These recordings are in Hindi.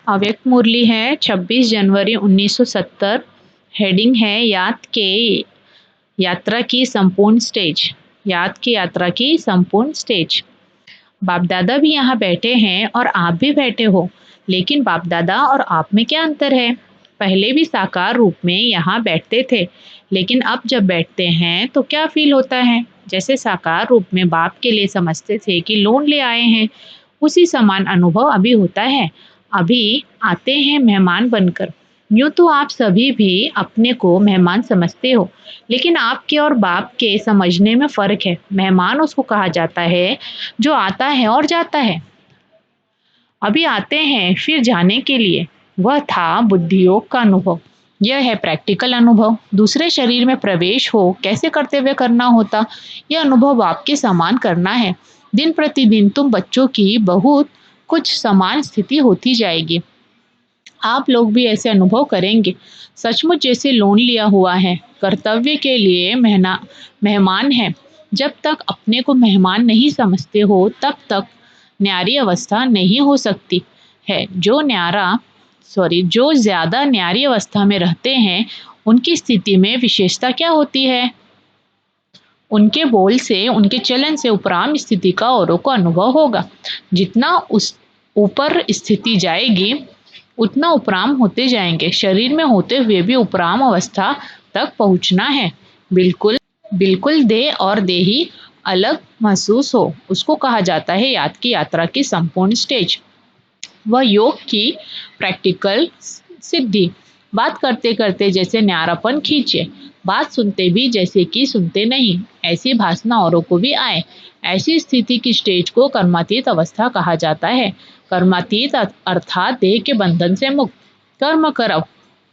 अव्यक्त मुरली है 26 जनवरी 1970। हेडिंग है याद के यात्रा की संपूर्ण स्टेज। याद की यात्रा की संपूर्ण स्टेज। बाप दादा भी यहाँ बैठे हैं और आप भी बैठे हो, लेकिन बाप दादा और आप में क्या अंतर है? पहले भी साकार रूप में यहाँ बैठते थे, लेकिन अब जब बैठते हैं तो क्या फील होता है? जैसे साकार रूप में बाप के लिए समझते थे कि लोन ले आए हैं, उसी समान अनुभव अभी होता है। अभी आते हैं मेहमान बनकर। यूं तो आप सभी भी अपने को मेहमान समझते हो, लेकिन आपके और बाप के समझने में फर्क है। मेहमान उसको कहा जाता है जो आता है और जाता है। अभी आते हैं फिर जाने के लिए। वह था बुद्धि योग का अनुभव। यह है प्रैक्टिकल अनुभव। दूसरे शरीर में प्रवेश हो कैसे करते हुए करना होता, यह अनुभव आपके समान करना है। दिन प्रतिदिन तुम बच्चों की बहुत कुछ समान स्थिति होती जाएगी। आप लोग भी ऐसे अनुभव करेंगे। सचमुच जैसे लोन लिया हुआ है, कर्तव्य के लिए मेहमान है। जब तक अपने को मेहमान नहीं समझते हो तब तक न्यारी अवस्था नहीं हो सकती है। जो ज़्यादा न्यारी अवस्था में रहते हैं उनकी स्थिति में विशेषता क्या होती है? उनके बोल से, उनके चलन से उपराम स्थिति का औरों को अनुभव होगा। जितना उस ऊपर स्थिति जाएगी उतना उपराम होते जाएंगे। शरीर में होते हुए भी उपराम अवस्था तक पहुंचना है। बिल्कुल बिल्कुल देह और देही अलग महसूस हो, उसको कहा जाता है याद की यात्रा की संपूर्ण स्टेज। वह योग की प्रैक्टिकल सिद्धि। बात करते करते जैसे न्यारापन खींचे, बात सुनते भी जैसे कि सुनते नहीं, ऐसी भासना औरों को भी आए। ऐसी स्थिति की स्टेज को कर्मातीत अवस्था कहा जाता है। कर्मातीत अर्थात देह के बंधन से मुक्त।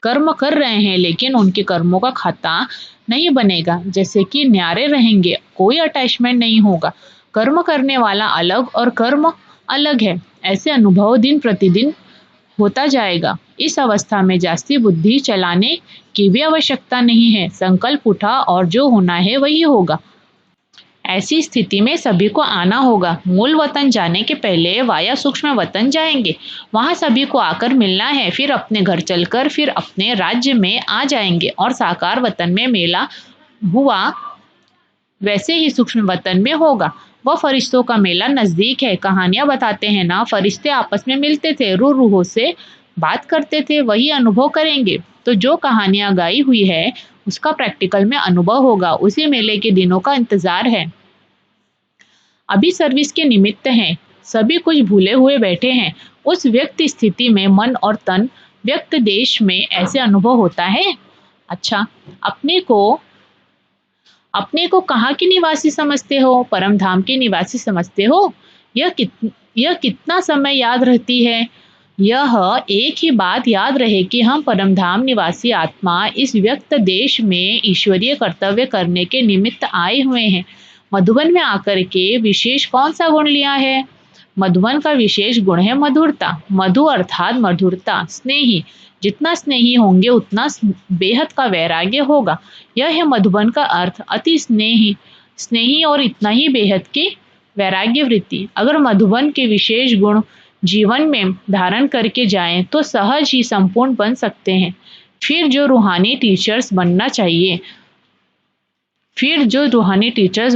कर्म कर रहे हैं लेकिन उनके कर्मों का खाता नहीं बनेगा। जैसे कि न्यारे रहेंगे, कोई अटैचमेंट नहीं होगा। कर्म करने वाला अलग और कर्म अलग है। ऐसे अनुभव दिन प्रतिदिन होता जाएगा। इस अवस्था में जास्ती बुद्धि चलाने की भी आवश्यकता नहीं है। संकल्प उठा और जो होना है वही होगा। ऐसी स्थिति में सभी को आना होगा। मूल वतन जाने के पहले वाया सूक्ष्म वतन जाएंगे, वहां सभी को आकर मिलना है। फिर अपने घर चलकर फिर अपने राज्य में आ जाएंगे और साकार वतन में मेला हुआ वैसे ही सूक्ष्म वतन में होगा। वह फरिश्तों का मेला नजदीक है। कहानियां बताते हैं ना, फरिश्ते आपस में मिलते थे, रूहों से बात करते थे, वही अनुभव करेंगे। तो जो कहानियां गाई हुई है उसका प्रैक्टिकल में अनुभव होगा। उसी मेले के दिनों का इंतजार है। अभी सर्विस के निमित्त हैं, सभी कुछ भूले हुए बैठे हैं। उस व्यक्त स्थिति में मन और तन व्यक्त देश में ऐसे अनुभव होता है। अच्छा, अपने को कहाँ के निवासी समझते हो? परम धाम के निवासी समझते हो? यह कितना समय याद रहती है? यह एक ही बात याद रहे कि हम परम धाम निवासी आत्मा इस व्यक्त देश में ईश्वरीय कर्तव्य करने के निमित्त आए हुए हैं। मधुबन में आकर के विशेष कौन सा गुण लिया है? मधुबन का विशेष गुण है मधुरता। मधु अर्थात मधुरता, स्नेही। जितना स्नेही होंगे उतना बेहद का वैराग्य होगा। यह है मधुबन का अर्थ, अति स्नेही। स्नेही और इतना ही बेहद की वैराग्य वृत्ति। अगर मधुबन के विशेष गुण जीवन में धारण करके जाएं तो सहज ही संपूर्ण बन सकते हैं। फिर जो रूहानी टीचर्स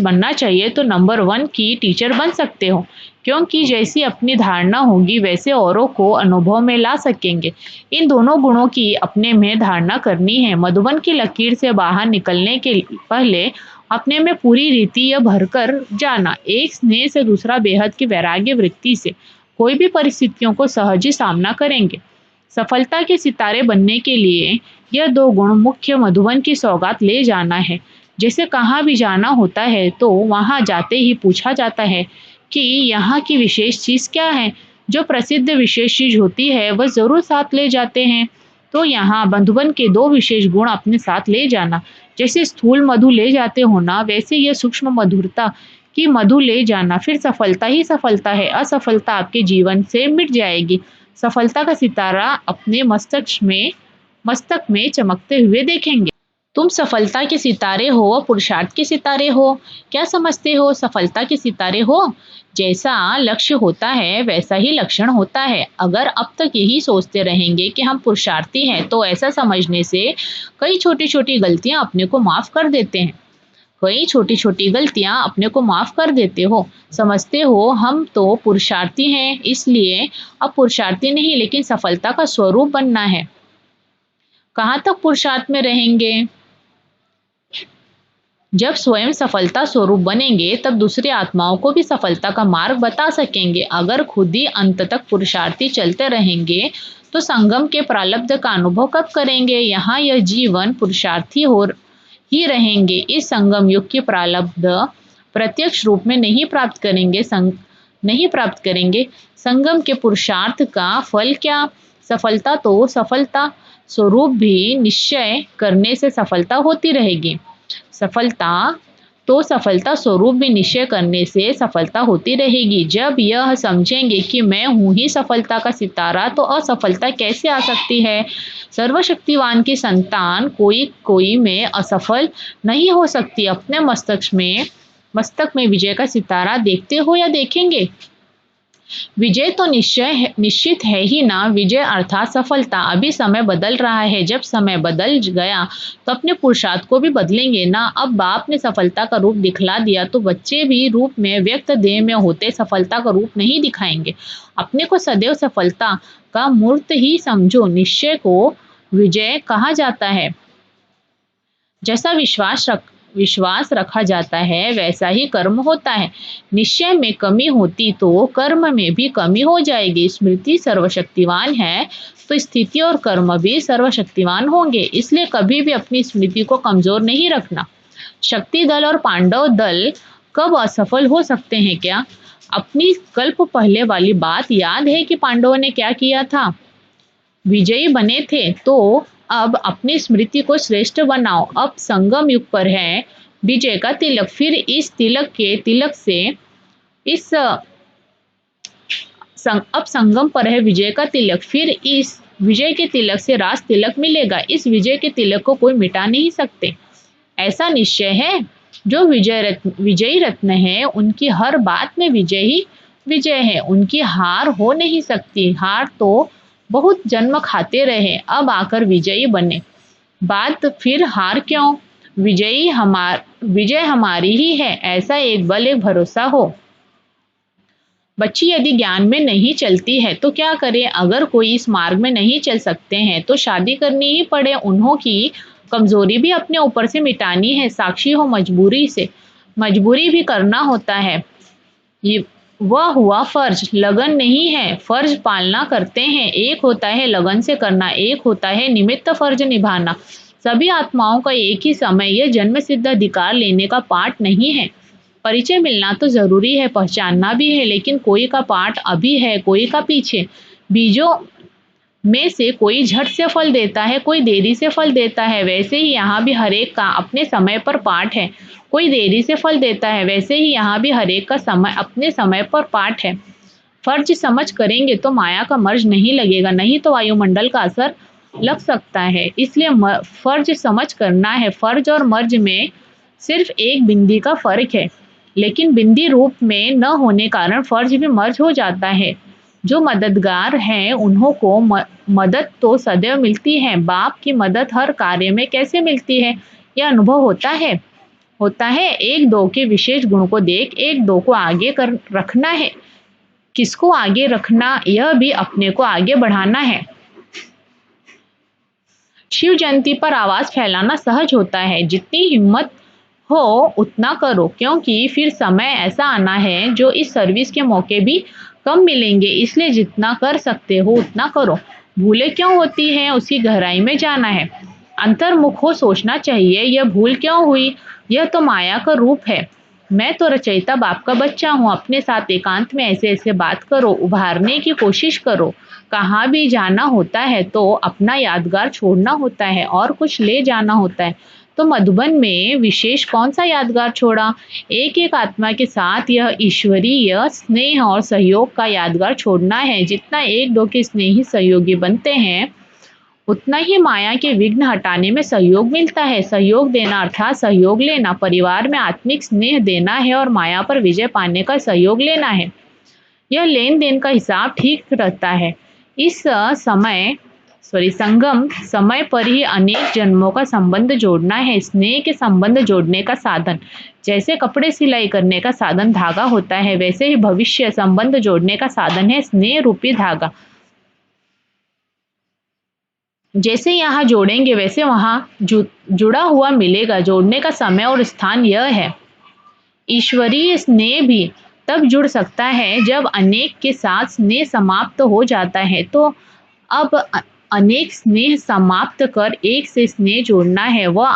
बनना चाहिए तो नंबर 1 की टीचर बन सकते हो, क्योंकि जैसी अपनी धारणा होगी वैसे औरों को अनुभव में ला सकेंगे। इन दोनों गुणों की अपने में धारणा करनी है। मधुबन की लकीर से बाहर निकलने के पहले अपने में पूरी रीति यह भरकर जाना, एक स्नेह से दूसरा बेहद की वैराग्य वृत्ति से कोई भी परिस्थितियों को सहज ही सामना करेंगे। सफलता के सितारे बनने के लिए यह 2 गुण मुख्य मधुबन की सौगात ले जाना है। जैसे कहाँ भी जाना होता है तो वहां जाते ही पूछा जाता है कि यहाँ की विशेष चीज क्या है। जो प्रसिद्ध विशेष चीज होती है वह जरूर साथ ले जाते हैं। तो यहाँ मधुबन के 2 विशेष गुण अपने साथ ले जाना। जैसे स्थूल मधु ले जाते हो ना, वैसे यह सूक्ष्म मधुरता की मधु ले जाना। फिर सफलता ही सफलता है, असफलता आपके जीवन से मिट जाएगी। सफलता का सितारा अपने मस्तक में चमकते हुए देखेंगे। तुम सफलता के सितारे हो व पुरुषार्थ के सितारे हो। क्या समझते हो? सफलता के सितारे हो। जैसा लक्ष्य होता है वैसा ही लक्षण होता है। अगर अब तक यही सोचते रहेंगे कि हम पुरुषार्थी हैं तो ऐसा समझने से कई छोटी छोटी गलतियां अपने को माफ कर देते हैं। कई छोटी छोटी गलतियां अपने को माफ कर देते हो। समझते हो हम तो पुरुषार्थी हैं, इसलिए अब पुरुषार्थी नहीं लेकिन सफलता का स्वरूप बनना है। कहाँ तक पुरुषार्थ में रहेंगे? जब स्वयं सफलता स्वरूप बनेंगे तब दूसरी आत्माओं को भी सफलता का मार्ग बता सकेंगे। अगर खुद ही अंत तक पुरुषार्थी चलते रहेंगे तो संगम के प्रारब्ध का अनुभव कब करेंगे? यहाँ यह जीवन पुरुषार्थी हो ही रहेंगे। इस संगम युग के प्रारब्ध प्रत्यक्ष रूप में नहीं प्राप्त करेंगे। नहीं प्राप्त करेंगे। संगम के पुरुषार्थ का फल क्या? सफलता तो सफलता स्वरूप भी निश्चय करने से सफलता होती रहेगी। सफलता स्वरूप भी निश्चय करने से सफलता होती रहेगी। जब यह समझेंगे कि मैं हूं ही सफलता का सितारा तो असफलता कैसे आ सकती है? सर्वशक्तिवान की संतान कोई में असफल नहीं हो सकती। अपने मस्तक में विजय का सितारा देखते हो या देखेंगे? विजय तो निश्चित है ही ना। विजय अर्थात सफलता। अभी समय बदल रहा है। जब समय बदल गया तो अपने पुरुषार्थ को भी बदलेंगे ना। अब बाप ने सफलता का रूप दिखला दिया तो बच्चे भी रूप में व्यक्त देह में होते सफलता का रूप नहीं दिखाएंगे। अपने को सदैव सफलता का मूर्त ही समझो। निश्चय को विजय कहा जाता है। जैसा विश्वास रखा जाता है वैसा ही कर्म होता है। निश्चय में कमी होती तो कर्म में भी कमी हो जाएगी। स्मृति सर्वशक्तिवान है तो स्थिति और कर्म भी सर्वशक्तिवान होंगे। इसलिए कभी भी अपनी स्मृति को कमजोर नहीं रखना। शक्ति दल और पांडव दल कब असफल हो सकते हैं क्या? अपनी कल्प पहले वाली बात याद है कि पांडवों ने क्या किया था? विजयी बने थे तो अब अपनी स्मृति को श्रेष्ठ बनाओ। अब संगम युग पर है विजय का तिलक। फिर इस तिलक से इस अब संगम पर है विजय का तिलक। फिर इस विजय के तिलक से राज तिलक मिलेगा। इस विजय के तिलक को कोई मिटा नहीं सकते। ऐसा निश्चय है। जो विजयी रत्न है उनकी हर बात में विजय ही विजय है। उनकी हार हो नहीं सकती। हार तो बहुत जन्म खाते रहे, अब आकर विजयी बने। बात फिर हार क्यों? विजय हमारी ही है, ऐसा एक बल एक भरोसा हो। बच्ची यदि ज्ञान में नहीं चलती है तो क्या करे? अगर कोई इस मार्ग में नहीं चल सकते हैं तो शादी करनी ही पड़े। उन्हों की कमजोरी भी अपने ऊपर से मिटानी है। साक्षी हो मजबूरी भी करना होता है। ये वह हुआ फर्ज, लगन नहीं है। फर्ज पालना करते हैं। एक होता है लगन से करना, एक होता है निमित्त फर्ज निभाना। सभी आत्माओं का एक ही समय यह जन्म सिद्ध अधिकार लेने का पाठ नहीं है। परिचय मिलना तो जरूरी है, पहचानना भी है, लेकिन कोई का पाठ अभी है कोई का पीछे। बीजों में से कोई झट से फल देता है, कोई देरी से फल देता है। वैसे ही यहाँ भी हरेक का अपने समय पर पाठ है। कोई देरी से फल देता है, वैसे ही यहाँ भी हरेक का समय अपने समय पर पाठ है। फर्ज समझ करेंगे तो माया का मर्ज नहीं लगेगा, नहीं तो वायुमंडल का असर लग सकता है। इसलिए फर्ज समझ करना है। फर्ज और मर्ज में सिर्फ एक बिंदी का फर्क है, लेकिन बिंदी रूप में न होने कारण फर्ज भी मर्ज हो जाता है। जो मददगार हैं उन्हों को मदद तो सदैव मिलती है। बाप की मदद हर कार्य में कैसे मिलती है यह अनुभव होता है। एक दो के विशेष गुण को देख एक दो को आगे कर रखना है। किसको आगे रखना? यह भी अपने को आगे बढ़ाना है। शिव जयंती पर आवाज फैलाना सहज होता है। जितनी हिम्मत हो उतना करो, क्योंकि फिर समय ऐसा आना है जो इस सर्विस के मौके भी कम मिलेंगे। इसलिए जितना कर सकते हो उतना करो। भूलें क्यों होती हैं उसकी गहराई में जाना है। अंतर्मुख हो सोचना चाहिए, यह भूल क्यों हुई? यह तो माया का रूप है। मैं तो रचयिता बाप का बच्चा हूँ। अपने साथ एकांत में ऐसे ऐसे बात करो, उभारने की कोशिश करो। कहाँ भी जाना होता है तो अपना यादगार छोड़ना होता है और कुछ ले जाना होता है। तो मधुबन में विशेष कौन सा यादगार छोड़ा? एक एक आत्मा के साथ यह ईश्वरीय स्नेह और सहयोग का यादगार छोड़ना है। जितना एक दो के स्नेही सहयोगी बनते हैं उतना ही माया के विघ्न हटाने में सहयोग मिलता है। सहयोग देना अर्थात सहयोग लेना, परिवार में आत्मिक स्नेह देना है और माया पर विजय पाने का सहयोग लेना है। यह लेन देन का हिसाब ठीक रहता है। इस संगम समय पर ही अनेक जन्मों का संबंध जोड़ना है। स्नेह के संबंध जोड़ने का साधन, जैसे कपड़े सिलाई करने का साधन धागा होता है, वैसे ही भविष्य संबंध जोड़ने का साधन है स्नेह रूपी धागा। जैसे यहाँ जोड़ेंगे वैसे वहाँ जुड़ा हुआ मिलेगा। जोड़ने का समय और स्थान यह है। ईश्वरीय स्नेह भी तब जुड़ सकता है जब अनेक के साथ स्नेह समाप्त हो जाता है। तो अब अनेक स्नेह समाप्त कर एक से स्नेह जोड़ना है। वह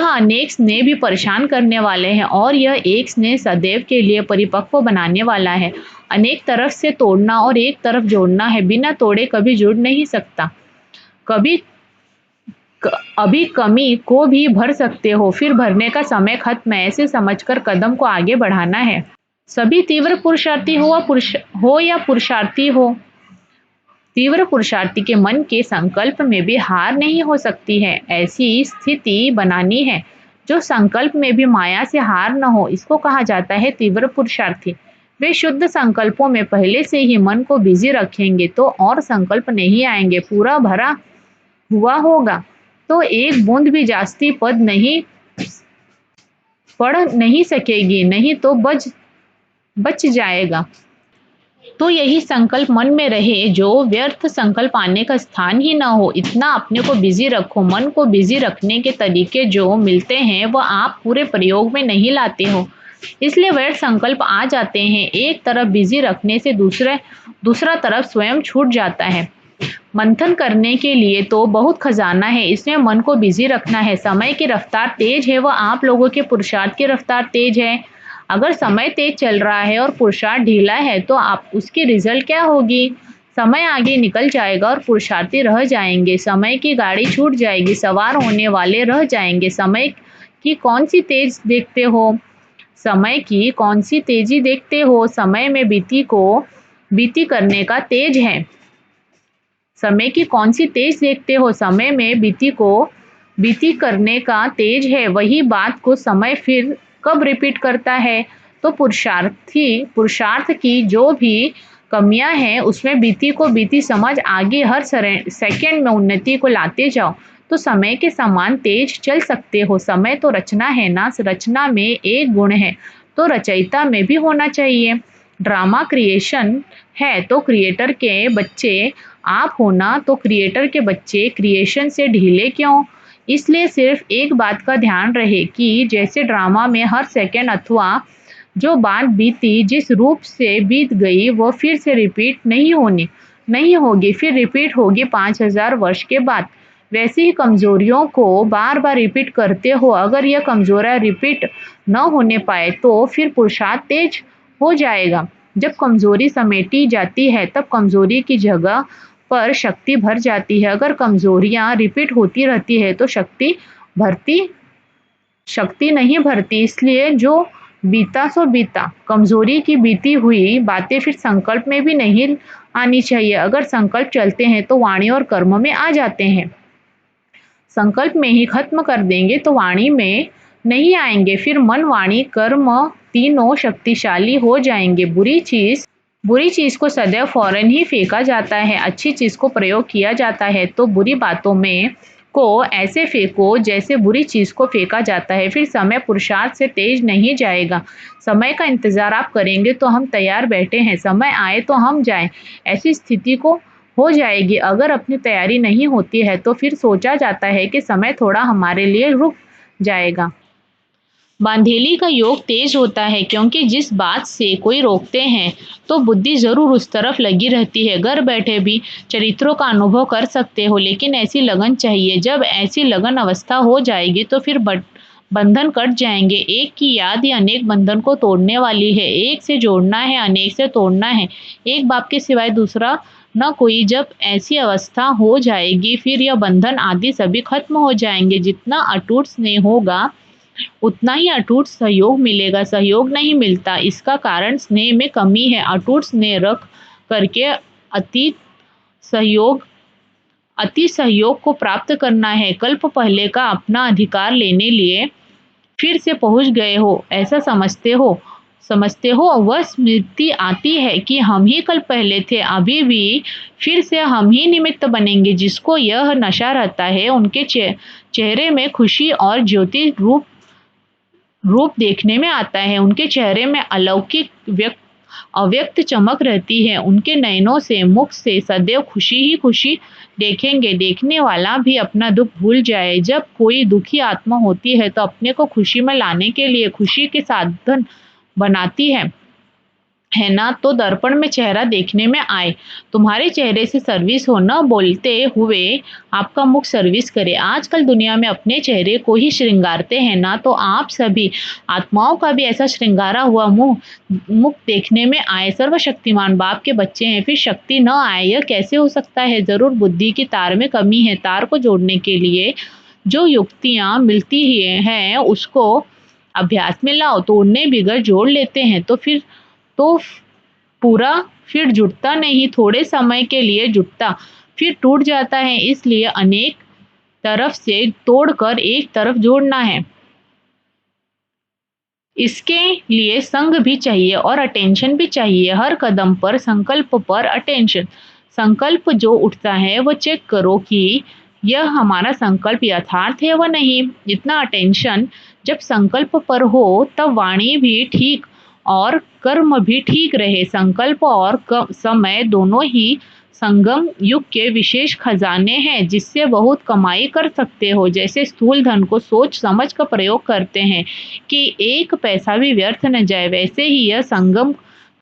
अनेक स्नेह भी परेशान करने वाले हैं और यह एक स्नेह सदैव के लिए परिपक्व बनाने वाला है। अनेक तरफ से तोड़ना और एक तरफ जोड़ना है। बिना तोड़े कभी जुड़ नहीं सकता। अभी कमी को भी भर सकते हो, फिर भरने का समय खत्म है, ऐसे समझकर कदम को आगे बढ़ाना है। सभी तीव्र पुरुषार्थी हो या पुरुषार्थी हो, तीव्र पुरुषार्थी के मन के संकल्प में भी हार नहीं हो सकती है। ऐसी स्थिति बनानी है जो संकल्प में भी माया से हार न हो, इसको कहा जाता है तीव्र पुरुषार्थी। वे शुद्ध संकल्पों में पहले से ही मन को बिजी रखेंगे तो और संकल्प नहीं आएंगे, पूरा भरा हुआ होगा तो एक बूंद भी जास्ती पद नहीं पढ़ नहीं सकेगी, नहीं तो बच जाएगा। तो यही संकल्प मन में रहे, जो व्यर्थ संकल्प आने का स्थान ही ना हो। इतना अपने को बिजी रखो। मन को बिजी रखने के तरीके जो मिलते हैं वह आप पूरे प्रयोग में नहीं लाते हो, इसलिए व्यर्थ संकल्प आ जाते हैं। एक तरफ बिजी रखने से दूसरा तरफ स्वयं छूट जाता है। मंथन करने के लिए तो बहुत खजाना है, इसमें मन को बिजी रखना है। समय की रफ्तार तेज है, वह आप लोगों के पुरुषार्थ की रफ्तार तेज है। अगर समय तेज चल रहा है और पुरुषार्थ ढीला है तो आप उसकी रिजल्ट क्या होगी? समय आगे निकल जाएगा और पुरुषार्थी रह जाएंगे। समय की गाड़ी छूट जाएगी, सवार होने वाले रह जाएंगे। समय की कौन सी तेज देखते हो? समय की कौन सी तेजी देखते हो? समय में बीती करने का तेज है। समय की कौन सी तेज देखते हो? समय में बीती करने का तेज है। वही बात को समय फिर कब रिपीट करता है? तो पुरुषार्थ की जो भी कमियां हैं उसमें बीती समझ आगे हर सेकंड में उन्नति को लाते जाओ तो समय के समान तेज चल सकते हो। समय तो रचना है ना, रचना में एक गुण है तो रचयिता में भी होना चाहिए। ड्रामा क्रिएशन है तो क्रिएटर के बच्चे आप होना, तो क्रिएटर के बच्चे क्रिएशन से ढीले क्यों? इसलिए सिर्फ एक बात का ध्यान रहे कि जैसे ड्रामा में हर सेकंड अथवा जो बात बीती जिस रूप से बीत गई वो फिर से रिपीट नहीं होगी, फिर रिपीट होगी 5000 वर्ष के बाद। वैसे ही कमजोरियों को बार बार रिपीट करते हो। अगर यह कमजोरियां रिपीट न होने पाए तो फिर पुरुषार्थ तेज हो जाएगा। जब कमजोरी समेटी जाती है तब कमजोरी की जगह पर शक्ति भर जाती है। अगर कमजोरियां रिपीट होती रहती है तो शक्ति नहीं भरती। इसलिए जो बीता सो बीता। कमजोरी की बीती हुई बातें फिर संकल्प में भी नहीं आनी चाहिए। अगर संकल्प चलते हैं तो वाणी और कर्म में आ जाते हैं। संकल्प में ही खत्म कर देंगे तो वाणी में नहीं आएंगे। फिर मन, वाणी, कर्म तीनों शक्तिशाली हो जाएंगे। बुरी चीज को सदैव फौरन ही फेंका जाता है। अच्छी चीज को प्रयोग किया जाता है तो बुरी बातों में को ऐसे फेंको जैसे बुरी चीज को फेंका जाता है। फिर समय पुरुषार्थ से तेज नहीं जाएगा। समय का इंतजार आप करेंगे तो हम तैयार बैठे हैं, समय आए तो हम जाएं, ऐसी स्थिति को हो जाएगी। अगर अपनी तैयारी नहीं होती है तो फिर सोचा जाता है कि समय थोड़ा हमारे लिए रुक जाएगा। बांधेली का योग तेज होता है क्योंकि जिस बात से कोई रोकते हैं तो बुद्धि जरूर उस तरफ लगी रहती है। घर बैठे भी चरित्रों का अनुभव कर सकते हो, लेकिन ऐसी लगन चाहिए। जब ऐसी लगन अवस्था हो जाएगी तो फिर बंधन कट जाएंगे। एक की याद ही अनेक बंधन को तोड़ने वाली है। एक से जोड़ना है, अनेक से तोड़ना है। एक बाप के सिवाय दूसरा न कोई। जब ऐसी अवस्था हो जाएगी फिर यह बंधन आदि सभी खत्म हो जाएंगे। जितना अटूट स्नेह होगा उतना ही अटूट सहयोग मिलेगा। सहयोग नहीं मिलता, इसका कारण स्नेह में कमी है। अटूट स्नेह रख करके अतीत सहयोग अति सहयोग को प्राप्त करना है। कल्प पहले का अपना अधिकार लेने लिए फिर से पहुंच गए हो, ऐसा समझते हो। वह स्मृति आती है कि हम ही कल पहले थे, अभी भी फिर से हम ही निमित्त बनेंगे। जिसको यह नशा रहता है उनके चेहरे में खुशी और ज्योति रूप देखने में आता है। उनके चेहरे में अलौकिक अव्यक्त चमक रहती है। उनके नयनों से, मुख से सदैव खुशी ही खुशी देखेंगे। देखने वाला भी अपना दुख भूल जाए। जब कोई दुखी आत्मा होती है तो अपने को खुशी में लाने के लिए खुशी के साधन बनाती है ना, तो दर्पण में चेहरा देखने में आए। तुम्हारे चेहरे से सर्विस हो, न बोलते हुए आपका मुख सर्विस करे। आजकल दुनिया में अपने चेहरे को ही श्रृंगारते हैं ना, तो आप सभी आत्माओं का भी ऐसा श्रृंगारा हुआ मुख देखने में आए। सर्वशक्तिमान बाप के बच्चे हैं, फिर शक्ति न आए, यह कैसे हो सकता है? जरूर बुद्धि की तार में कमी है। तार को जोड़ने के लिए जो युक्तियां मिलती हैं उसको अभ्यास में लाओ। तोड़ने बिगड़ जोड़ लेते हैं तो पूरा फिर जुटता नहीं, थोड़े समय के लिए जुटता फिर टूट जाता है। इसलिए अनेक तरफ से तोड़कर एक तरफ जोड़ना है। इसके लिए संग भी चाहिए और अटेंशन भी चाहिए। हर कदम पर संकल्प पर अटेंशन। संकल्प जो उठता है वो चेक करो कि यह हमारा संकल्प यथार्थ है व नहीं। इतना अटेंशन जब संकल्प पर हो तब वाणी भी ठीक और कर्म भी ठीक रहे। संकल्प और समय दोनों ही संगम युग के विशेष खजाने हैं जिससे बहुत कमाई कर सकते हो। जैसे स्थूल धन को सोच समझ कर प्रयोग करते हैं कि एक पैसा भी व्यर्थ न जाए, वैसे ही यह संगम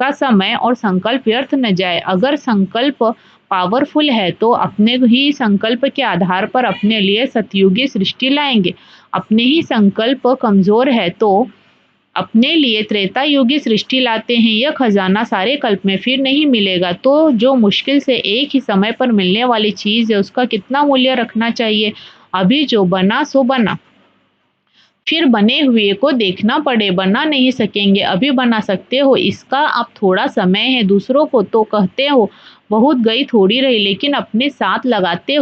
का समय और संकल्प व्यर्थ न जाए। अगर संकल्प पावरफुल है तो अपने ही संकल्प के आधार पर अपने लिए सतयुगी सृष्टि लाएंगे। अपने ही संकल्प कमजोर है तो अपने लिए त्रेता युगी सृष्टि लाते हैं। यह खजाना सारे कल्प में फिर नहीं मिलेगा। तो जो मुश्किल से एक ही समय पर मिलने वाली चीज है उसका कितना मूल्य रखना चाहिए। अभी जो बना सो बना, फिर बने हुए को देखना पड़े। बना नहीं सकेंगे, अभी बना सकते हो, इसका अब थोड़ा समय है। दूसरों को तो कहते हो बहुत गई थोड़ी रही, लेकिन अपने साथ लगाते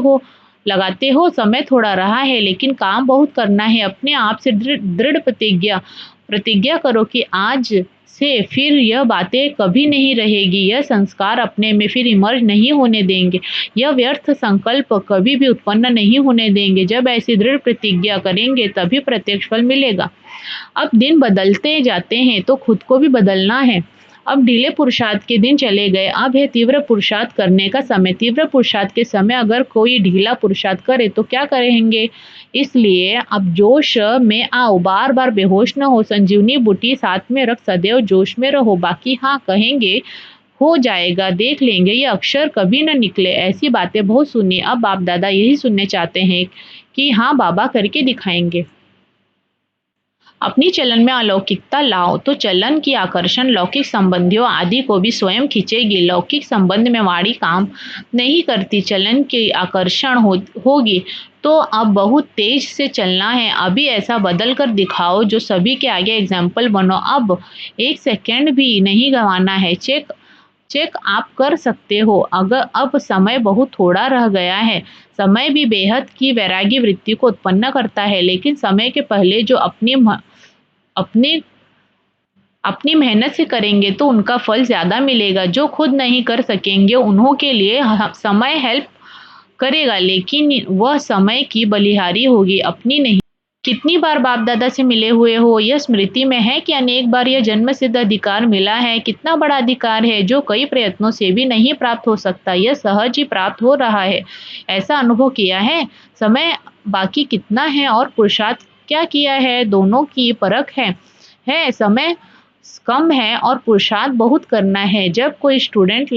हो समय थोड़ा रहा है, लेकिन काम बहुत करना है। अपने आप से दृढ़ प्रतिज्ञा करो कि आज से फिर यह बातें कभी नहीं रहेगी। यह संस्कार अपने में फिर इमर्ज नहीं होने देंगे। यह व्यर्थ संकल्प कभी भी उत्पन्न नहीं होने देंगे। जब ऐसी दृढ़ प्रतिज्ञा करेंगे तभी प्रत्यक्ष फल मिलेगा। अब दिन बदलते जाते हैं तो खुद को भी बदलना है। अब ढीले पुरुषार्थ के दिन चले गए, अब है तीव्र पुरुषार्थ करने का समय। तीव्र पुरुषार्थ के समय अगर कोई ढीला पुरुषार्थ करे तो क्या करेंगे? इसलिए अब जोश में आओ, बार बार बेहोश न हो। संजीवनी बूटी साथ में रख, सदैव जोश में रहो। बाकी हाँ कहेंगे हो जाएगा, देख लेंगे, ये अक्षर कभी न निकले, ऐसी बातें बहुत सुनी। अब बाप दादा यही सुनने चाहते हैं कि हाँ बाबा करके दिखाएंगे। अपनी चलन में अलौकिकता लाओ तो चलन की आकर्षण लौकिक संबंधियों आदि को भी स्वयं खींचेगी। लौकिक संबंध में वाणी काम नहीं करती, चलन की आकर्षण होगी। तो अब बहुत तेज से चलना है। अभी ऐसा बदल कर दिखाओ जो सभी के आगे एग्जाम्पल बनो। अब एक सेकेंड भी नहीं गंवाना है। चेक आप कर सकते हो। अगर अब समय बहुत थोड़ा रह गया है। समय भी बेहद की वैरागी वृत्ति को उत्पन्न करता है, लेकिन समय के पहले जो अपनी मेहनत से करेंगे तो उनका फल ज्यादा मिलेगा। जो खुद नहीं कर सकेंगे उन्हों के लिए समय हेल्प करेगा, लेकिन वह समय की बलिहारी होगी, अपनी नहीं। कितनी बार बाप दादा से मिले हुए हो, यह स्मृति में है कि अनेक बार यह जन्म सिद्ध अधिकार मिला है। कितना बड़ा अधिकार है जो कई प्रयत्नों से भी नहीं प्राप्त हो सकता, यह सहज ही प्राप्त हो रहा है। ऐसा अनुभव किया है। समय बाकी कितना है और पुरुषार्थ क्या किया है, दोनों की परख है। समय कम है और पुरुषार्थ बहुत करना है। जब कोई स्टूडेंट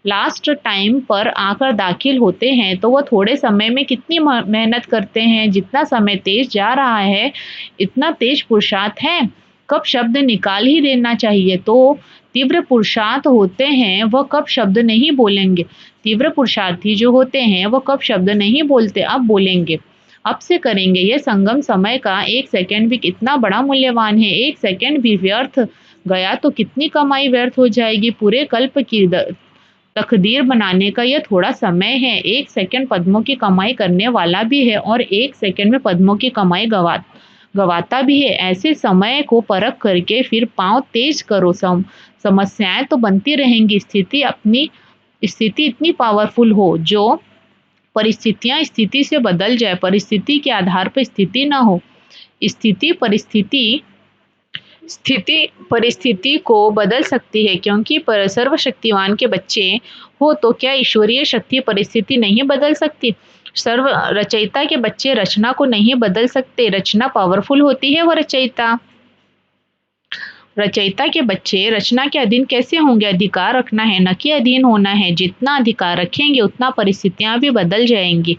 लास्ट टाइम पर आकर दाखिल होते हैं तो वह थोड़े समय में कितनी मेहनत करते हैं। जितना समय तेज जा रहा है इतना तेज पुरुषार्थ है। कब शब्द निकाल ही देना चाहिए। तो तीव्र पुरुषार्थ होते हैं वह कब शब्द नहीं बोलेंगे। तीव्र पुरुषार्थी जो होते हैं वह कब शब्द नहीं बोलते, अब बोलेंगे, अब से करेंगे। यह संगम समय का एक सेकंड भी कितना बड़ा मूल्यवान है। एक सेकंड भी व्यर्थ गया तो कितनी कमाई व्यर्थ हो जाएगी। पूरे कल्प की तकदीर बनाने का यह थोड़ा समय है। 1 सेकंड पद्मों की कमाई करने वाला भी है और 1 सेकंड में पद्मों की कमाई गवाता भी है। ऐसे समय को परख करके फिर पाँव तेज करो। समस्याएं तो बनती रहेंगी। स्थिति इतनी पावरफुल हो जो परिस्थितियां स्थिति से बदल जाए। परिस्थिति के आधार पर स्थिति ना हो। स्थिति परिस्थिति को बदल सकती है, क्योंकि सर्वशक्तिमान के बच्चे हो तो क्या ईश्वरीय शक्ति परिस्थिति नहीं बदल सकती? सर्व रचयिता के बच्चे रचना को नहीं बदल सकते। रचना पावरफुल होती है, वह रचयिता के बच्चे रचना के अधीन कैसे होंगे? अधिकार रखना है, न कि अधीन होना है। जितना अधिकार रखेंगे उतना परिस्थितियां भी बदल जाएंगी।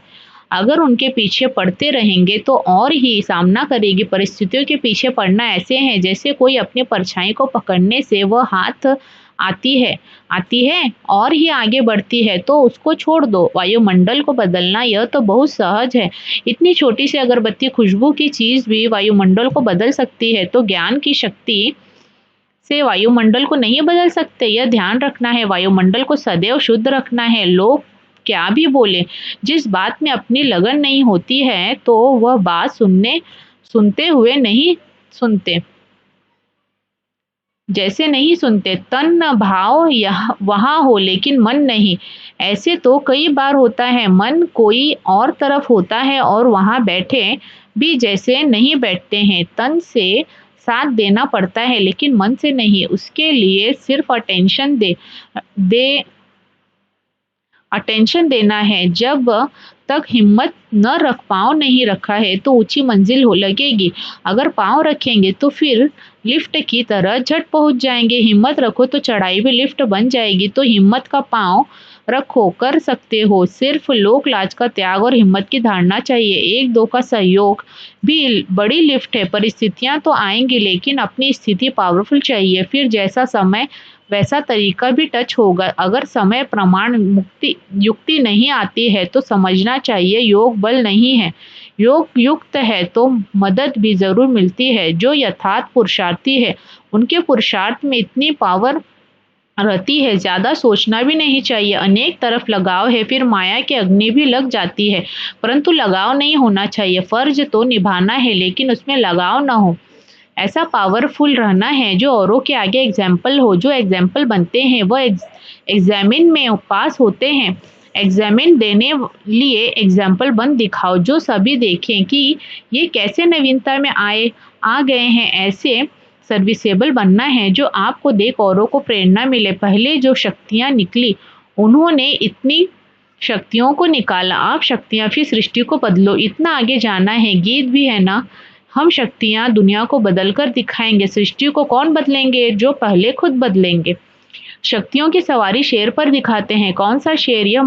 अगर उनके पीछे पड़ते रहेंगे तो और ही सामना करेगी। परिस्थितियों के पीछे पड़ना ऐसे है जैसे कोई अपनी परछाई को पकड़ने से वह हाथ आती है और ही आगे बढ़ती है तो उसको छोड़ दो। वायुमंडल को बदलना यह तो बहुत सहज है। इतनी छोटी सी अगरबत्ती खुशबू की चीज भी वायुमंडल को बदल सकती है, तो ज्ञान की शक्ति से वायुमंडल को नहीं बदल सकते। यह ध्यान रखना है। वायुमंडल को सदैव शुद्ध रखना है। लोग क्या भी बोले, जिस बात में अपनी लगन नहीं होती है तो वह बात सुनते हुए नहीं सुनते, जैसे नहीं सुनते। तन भाव वहां हो लेकिन मन नहीं। ऐसे तो कई बार होता है। मन कोई और तरफ होता है और वहां बैठे भी जैसे नहीं बैठते हैं। तन से साथ देना पड़ता है लेकिन मन से नहीं। उसके लिए सिर्फ अटेंशन देना है। जब तक हिम्मत न पाँव नहीं रखा है तो ऊंची मंजिल हो लगेगी। अगर पाँव रखेंगे तो फिर लिफ्ट की तरह झट पहुंच जाएंगे। हिम्मत रखो तो चढ़ाई भी लिफ्ट बन जाएगी। तो हिम्मत का पाँव रखो, कर सकते हो। सिर्फ लोक लाज का त्याग और हिम्मत की धारणा चाहिए। 1-2 का सहयोग भी बड़ी लिफ्ट है। परिस्थितियां तो आएंगी लेकिन अपनी स्थिति पावरफुल चाहिए। फिर जैसा समय वैसा तरीका भी टच होगा। अगर समय प्रमाण युक्ति नहीं आती है तो समझना चाहिए योग बल नहीं है, योग युक्त है तो मदद भी जरूर मिलती है। जो यथार्थ पुरुषार्थी है उनके पुरुषार्थ में इतनी पावर रहती है, ज्यादा सोचना भी नहीं चाहिए। अनेक तरफ लगाव है, फिर माया की अग्नि भी लग जाती है, परंतु लगाव नहीं होना चाहिए। फर्ज तो निभाना है लेकिन उसमें लगाव ना हो। ऐसा पावरफुल रहना है जो औरों के आगे एग्जाम्पल हो। जो एग्जाम्पल बनते हैं वह एग्जामिन में पास होते हैं। एग्जामिन देने लिए एग्जाम्पल बन दिखाओ जो सभी देखें कि ये कैसे नवीनता में आ गए हैं। ऐसे सर्विसेबल बनना है जो आपको देख औरों को प्रेरणा मिले। पहले जो शक्तियां निकली उन्होंने इतनी शक्तियों को निकाला। आप शक्तियां फिर सृष्टि को बदलो। इतना आगे जाना है। गीत भी है ना, हम शक्तियां दुनिया को बदल कर दिखाएंगे। सृष्टि को कौन बदलेंगे? जो पहले खुद बदलेंगे। शक्तियों की सवारी शेर पर दिखाते हैं। कौन सा शेर? यह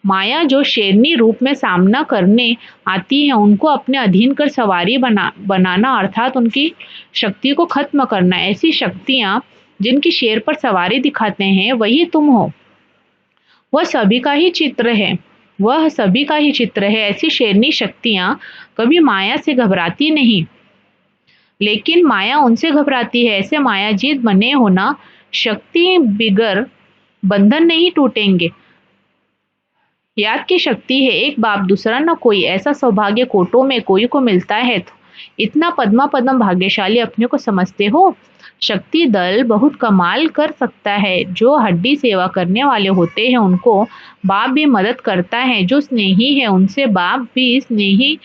माया जो शेरनी रूप में सामना करने आती है उनको अपने अधीन कर सवारी बनाना अर्थात उनकी शक्ति को खत्म करना। ऐसी शक्तियां जिनकी शेर पर सवारी दिखाते हैं वही तुम हो। वह सभी का ही चित्र है। ऐसी शेरनी शक्तियां कभी माया से घबराती नहीं लेकिन माया उनसे घबराती है। ऐसे माया जीत बने होना। शक्ति बिगर बंधन नहीं टूटेंगे। याद की शक्ति है, एक बाप दूसरा न कोई। ऐसा सौभाग्य कोटों में कोई को मिलता है तो इतना पद्म भाग्यशाली अपने को समझते हो। शक्ति दल बहुत कमाल कर सकता है। जो हड्डी सेवा करने वाले होते हैं उनको बाप भी मदद करता है। जो स्नेही है उनसे बाप भी स्नेही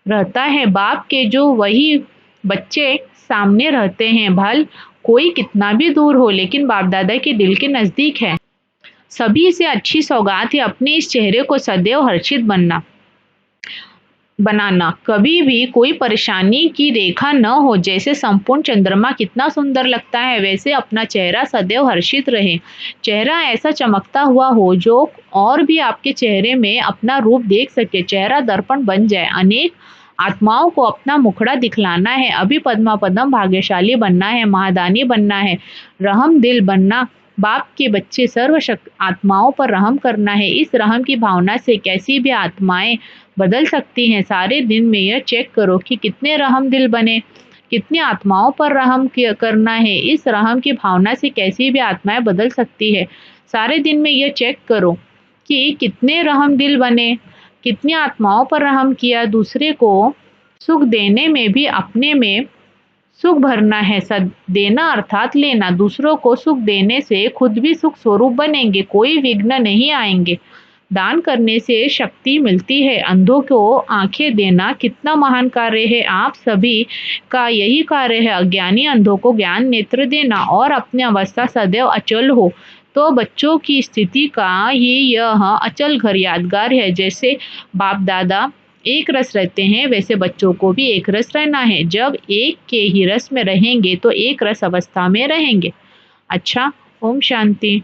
रहता है। बाप के जो वही बच्चे सामने रहते हैं। भल कोई कितना भी दूर हो लेकिन बाप दादा के दिल के नजदीक है। सभी से अच्छी सौगात है अपने इस चेहरे को सदैव हर्षित बनाना। कभी भी कोई परेशानी की रेखा न हो। जैसे संपूर्ण चंद्रमा कितना सुंदर लगता है वैसे अपना चेहरा सदैव हर्षित रहे। चेहरा ऐसा चमकता हुआ हो जो और भी आपके चेहरे में अपना रूप देख सके। चेहरा दर्पण बन जाए। अनेक आत्माओं को अपना मुखड़ा दिखलाना है। अभी पद्म भाग्यशाली बनना है, महादानी बनना है, रहम दिल बनना। बाप के बच्चे आत्माओं पर रहम करना है। इस रहम की भावना से कैसी भी आत्माएं बदल सकती हैं। सारे दिन में यह चेक करो कि कितने रहम दिल बने। कितनी आत्माओं पर रहम करना है। इस रहम की भावना से कैसी भी आत्माएं बदल सकती है। सारे दिन में यह चेक करो कि कितने रहम दिल बने, कितनी आत्माओं पर रहम किया। दूसरे को सुख देने में भी अपने में सुख भरना है। देना अर्थात लेना। दूसरों को सुख देने से खुद भी सुख स्वरूप बनेंगे, कोई विघ्न नहीं आएंगे। दान करने से शक्ति मिलती है। अंधों को आंखें देना कितना महान कार्य है। आप सभी का यही कार्य है, अज्ञानी अंधों को ज्ञान नेत्र देना और अपनी अवस्था सदैव अचल हो। तो बच्चों की स्थिति का ही यह अचल घर यादगार है। जैसे बाप दादा एक रस रहते हैं, वैसे बच्चों को भी एक रस रहना है। जब एक के ही रस में रहेंगे तो एक रस अवस्था में रहेंगे। अच्छा, ओम शांति।